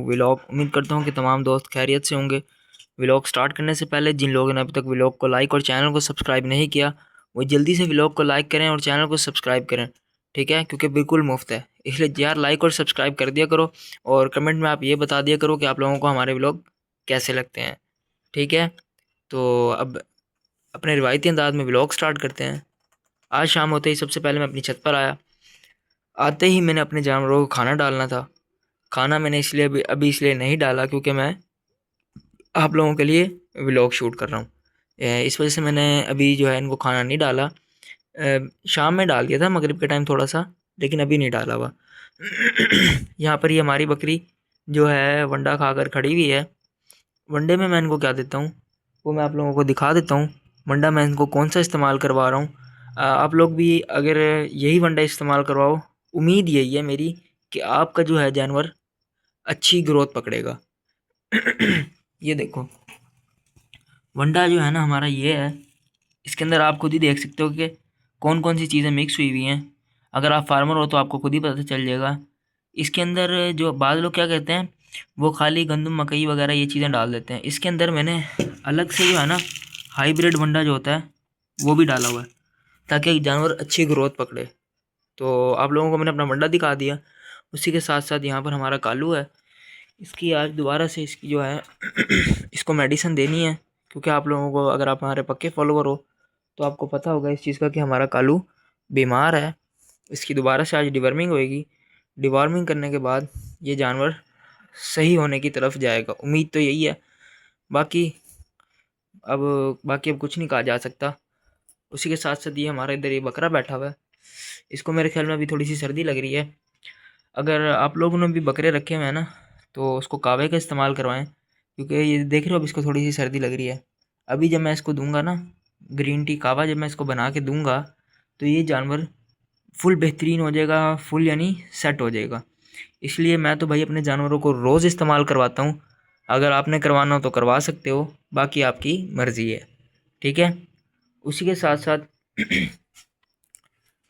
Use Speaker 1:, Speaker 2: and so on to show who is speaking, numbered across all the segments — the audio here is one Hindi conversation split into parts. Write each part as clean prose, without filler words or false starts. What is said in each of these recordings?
Speaker 1: व्लॉग उम्मीद करता हूँ कि तमाम दोस्त खैरियत से होंगे। व्लॉग स्टार्ट करने से पहले जिन लोगों ने अभी तक व्लॉग को लाइक और चैनल को सब्सक्राइब नहीं किया, वो जल्दी से व्लॉग को लाइक करें और चैनल को सब्सक्राइब करें, ठीक है, क्योंकि बिल्कुल मुफ्त है। इसलिए यार लाइक और सब्सक्राइब कर दिया करो और कमेंट में आप ये बता दिया करो कि आप लोगों को हमारे व्लॉग कैसे लगते हैं, ठीक है। तो अब अपने रिवायती अंदाज में व्लॉग स्टार्ट करते हैं। आज शाम होते ही सबसे पहले मैं अपनी छत पर आया। आते ही मैंने अपने जानवरों को खाना डालना था। खाना मैंने इसलिए अभी इसलिए नहीं डाला क्योंकि मैं आप लोगों के लिए व्लॉग शूट कर रहा हूँ। इस वजह से मैंने अभी जो है इनको खाना नहीं डाला। शाम में डाल दिया था मगरिब के टाइम थोड़ा सा, लेकिन अभी नहीं डाला हुआ। यहाँ पर ये हमारी बकरी जो है वंडा खाकर खड़ी हुई है। वनडे में मैं इनको क्या देता हूँ वो मैं आप लोगों को दिखा देता हूँ। वंडा मैं इनको कौन सा इस्तेमाल करवा रहा हूँ। आप लोग भी अगर यही वंडा इस्तेमाल करवाओ, उम्मीद यही है मेरी कि आपका जो है जानवर अच्छी ग्रोथ पकड़ेगा। ये देखो, वंडा जो है ना हमारा ये है। इसके अंदर आप खुद ही देख सकते हो कि कौन कौन सी चीज़ें मिक्स हुई हुई हैं। अगर आप फार्मर हो तो आपको खुद ही पता चल जाएगा। इसके अंदर जो बाद लोग क्या कहते हैं, वो खाली गंदम मकई वगैरह ये चीज़ें डाल देते हैं। इसके अंदर मैंने अलग से जो है ना हाइब्रिड वंडा जो होता है वो भी डाला हुआ है, ताकि जानवर अच्छी ग्रोथ पकड़े। तो आप लोगों को मैंने अपना वंडा दिखा दिया। उसी के साथ साथ यहाँ पर हमारा कालू है। इसकी आज दोबारा से इसकी जो है इसको मेडिसिन देनी है, क्योंकि आप लोगों को अगर आप हमारे पक्के फॉलोवर हो तो आपको पता होगा इस चीज़ का कि हमारा कालू बीमार है। इसकी दोबारा से आज डिवर्मिंग होएगी। डिवर्मिंग करने के बाद ये जानवर सही होने की तरफ जाएगा, उम्मीद तो यही है। बाकी अब बाकी कुछ नहीं कहा जा सकता। उसी के साथ साथ ये हमारा इधर ये बकरा बैठा हुआ है। इसको मेरे ख्याल में अभी थोड़ी सी सर्दी लग रही है। अगर आप लोगों ने भी बकरे रखे हुए हैं ना, तो उसको कावे का इस्तेमाल करवाएं, क्योंकि ये देख रहे हो अब इसको थोड़ी सी सर्दी लग रही है। अभी जब मैं इसको दूंगा ना ग्रीन टी कावा, जब मैं इसको बना के दूंगा तो ये जानवर फुल बेहतरीन हो जाएगा, फुल यानी सेट हो जाएगा। इसलिए मैं तो भाई अपने जानवरों को रोज़ इस्तेमाल करवाता हूँ। अगर आपने करवाना हो तो करवा सकते हो, बाकी आपकी मर्ज़ी है, ठीक है। उसी के साथ साथ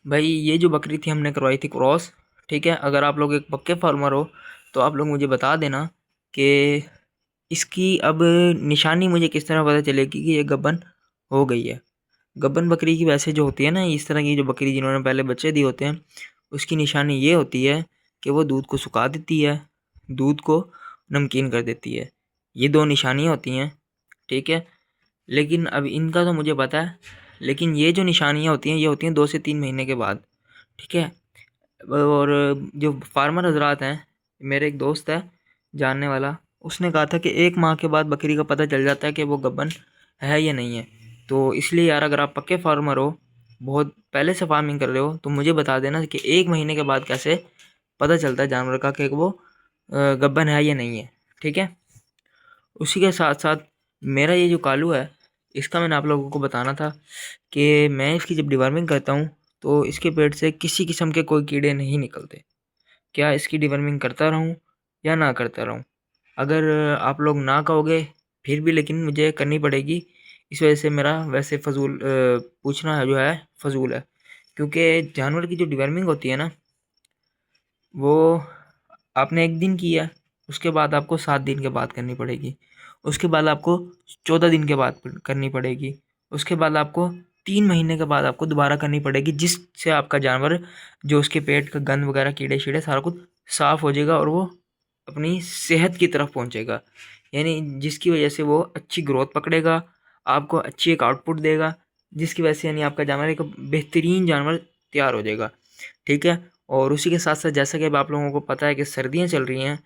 Speaker 1: भाई ये जो बकरी थी हमने करवाई थी क्रॉस, ठीक है। अगर आप लोग एक पक्के फार्मर हो तो आप लोग मुझे बता देना कि इसकी अब निशानी मुझे किस तरह पता चलेगी कि ये गब्बन हो गई है। गब्बन बकरी की वैसे जो होती है ना, इस तरह की जो बकरी जिन्होंने पहले बच्चे दिए होते हैं, उसकी निशानी ये होती है कि वो दूध को सुखा देती है, दूध को नमकीन कर देती है। ये दो निशानियाँ होती हैं, ठीक है। लेकिन अब इनका तो मुझे पता है, लेकिन ये जो निशानियाँ होती हैं ये होती हैं 2 से 3 महीने के बाद, ठीक है। और जो फार्मर हजरात हैं, मेरे एक दोस्त है जानने वाला, उसने कहा था कि 1 माह के बाद बकरी का पता चल जाता है कि वो गब्बन है या नहीं है। तो इसलिए यार अगर आप पक्के फार्मर हो, बहुत पहले से फार्मिंग कर रहे हो, तो मुझे बता देना कि 1 महीने के बाद कैसे पता चलता है जानवर का कि वो गब्बन है या नहीं है, ठीक है। उसी के साथ साथ मेरा ये जो कालू है, इसका मैंने आप लोगों को बताना था कि मैं इसकी जब डिवर्मिंग करता हूँ तो इसके पेट से किसी किस्म के कोई कीड़े नहीं निकलते। क्या इसकी डिवर्मिंग करता रहूँ या ना करता रहूँ? अगर आप लोग ना कहोगे फिर भी लेकिन मुझे करनी पड़ेगी। इस वजह से मेरा वैसे पूछना है जो है फ़जूल है, क्योंकि जानवर की जो डिवर्मिंग होती है ना, वो आपने एक दिन किया, उसके बाद आपको 7 दिन के बाद करनी पड़ेगी। उसके बाद आपको 14 दिन के बाद करनी पड़ेगी। उसके बाद आपको 3 महीने के बाद आपको दोबारा करनी पड़ेगी, जिससे आपका जानवर जो उसके पेट का गंद वगैरह कीड़े शीड़े सारा कुछ साफ़ हो जाएगा और वो अपनी सेहत की तरफ पहुंचेगा। यानी जिसकी वजह से वो अच्छी ग्रोथ पकड़ेगा, आपको अच्छी एक आउटपुट देगा, जिसकी वजह से यानी आपका जानवर एक बेहतरीन जानवर तैयार हो जाएगा, ठीक है। और उसी के साथ साथ जैसा कि अब आप लोगों को पता है कि सर्दियाँ चल रही हैं,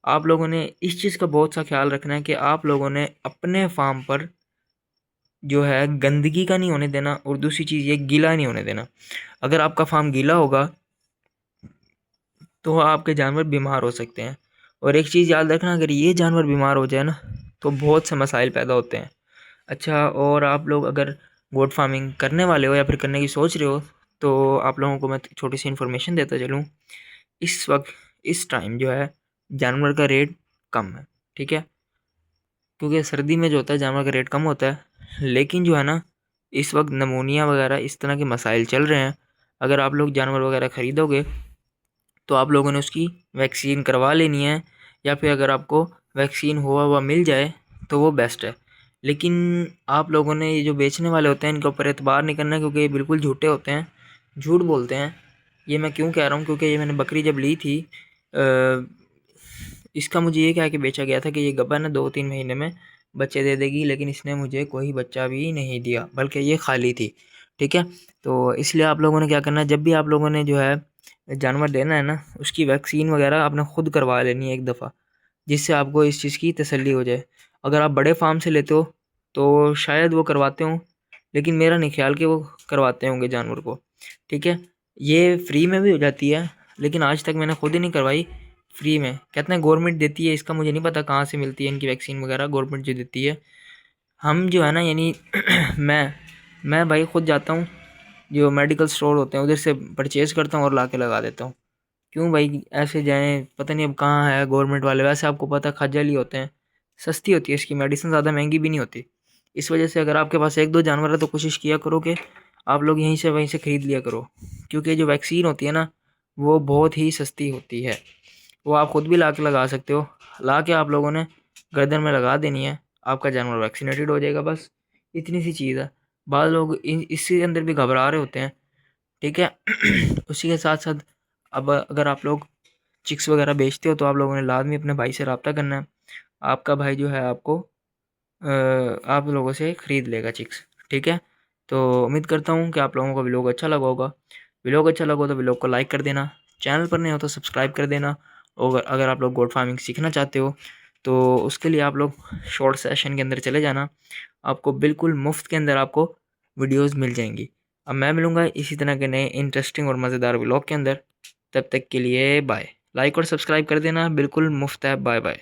Speaker 1: आप लोगों ने इस चीज़ का बहुत सा ख्याल रखना है कि आप लोगों ने अपने फार्म पर जो है गंदगी का नहीं होने देना, और दूसरी चीज़ ये गीला नहीं होने देना। अगर आपका फार्म गीला होगा तो आपके जानवर बीमार हो सकते हैं। और एक चीज़ याद रखना, अगर ये जानवर बीमार हो जाए ना तो बहुत से मसाइल पैदा होते हैं। अच्छा, और आप लोग अगर गोट फार्मिंग करने वाले हो या फिर करने की सोच रहे हो, तो आप लोगों को मैं छोटी सी इन्फॉर्मेशन देता चलूँ। इस वक्त इस टाइम जो है जानवर का रेट कम है, ठीक है, क्योंकि सर्दी में जो होता है जानवर का रेट कम होता है। लेकिन जो है ना इस वक्त नमूनिया वगैरह इस तरह के मसाइल चल रहे हैं। अगर आप लोग जानवर वगैरह ख़रीदोगे तो आप लोगों ने उसकी वैक्सीन करवा लेनी है, या फिर अगर आपको वैक्सीन हुआ हुआ मिल जाए तो वो बेस्ट है। लेकिन आप लोगों ने ये जो बेचने वाले होते हैं इनके ऊपर एतबार नहीं करना, क्योंकि ये बिल्कुल झूठे होते हैं, झूठ बोलते हैं। ये मैं क्यों कह रहा हूँ, क्योंकि ये मैंने बकरी जब ली थी इसका मुझे ये कह के बेचा गया था कि ये गब्बर है 2-3 महीने में बच्चे दे देगी, लेकिन इसने मुझे कोई बच्चा भी नहीं दिया, बल्कि ये खाली थी। ठीक है, तो इसलिए आप लोगों ने क्या करना है, जब भी आप लोगों ने जो है जानवर देना है ना, उसकी वैक्सीन वगैरह आपने खुद करवा लेनी है एक दफ़ा, जिससे आपको इस चीज़ की तसल्ली हो जाए। अगर आप बड़े फार्म से लेते हो तो शायद वो करवाते हों, लेकिन मेरा नहीं ख्याल कि वो करवाते होंगे जानवर को। ठीक है, ये फ्री में भी हो जाती है, लेकिन आज तक मैंने खुद ही नहीं करवाई। फ्री में कहते हैं गवर्नमेंट देती है, इसका मुझे नहीं पता कहाँ से मिलती है इनकी वैक्सीन वगैरह, गवर्नमेंट जो देती है। हम जो है ना यानी मैं भाई खुद जाता हूँ, जो मेडिकल स्टोर होते हैं उधर से परचेज़ करता हूँ और ला के लगा देता हूँ। क्यों भाई ऐसे जाएं, पता नहीं अब कहाँ है गवर्नमेंट वाले, वैसे आपको पता है खज्जल ही होते हैं, सस्ती होती है इसकी मेडिसिन, ज़्यादा महंगी भी नहीं होती। इस वजह से अगर आपके पास 1-2 जानवर है तो कोशिश किया करो कि आप लोग यहीं से वहीं से ख़रीद लिया करो, क्योंकि जो वैक्सीन होती है ना वो बहुत ही सस्ती होती है। वो आप ख़ुद भी ला के लगा सकते हो, ला के आप लोगों ने गर्दन में लगा देनी है, आपका जानवर वैक्सीनेटेड हो जाएगा, बस इतनी सी चीज़ है। बाद लोग इसके अंदर भी घबरा रहे होते हैं। ठीक है उसी के साथ साथ अब अगर आप लोग चिक्स वगैरह बेचते हो तो आप लोगों ने लाजमी अपने भाई से रब्ता करना है। आपका भाई जो है आपको आप लोगों से ख़रीद लेगा चिक्स। ठीक है, तो उम्मीद करता हूँ कि आप लोगों को व्लॉग अच्छा लगा होगा। व्लॉग अच्छा लगा हो तो व्लॉग को लाइक कर देना, चैनल पर नए हो तो सब्सक्राइब कर देना। और अगर आप लोग गोट फार्मिंग सीखना चाहते हो तो उसके लिए आप लोग शॉर्ट सेशन के अंदर चले जाना, आपको बिल्कुल मुफ्त के अंदर आपको वीडियोज़ मिल जाएंगी। अब मैं मिलूँगा इसी तरह के नए इंटरेस्टिंग और मज़ेदार व्लॉग के अंदर। तब तक के लिए बाय। लाइक और सब्सक्राइब कर देना, बिल्कुल मुफ्त है। Bye bye.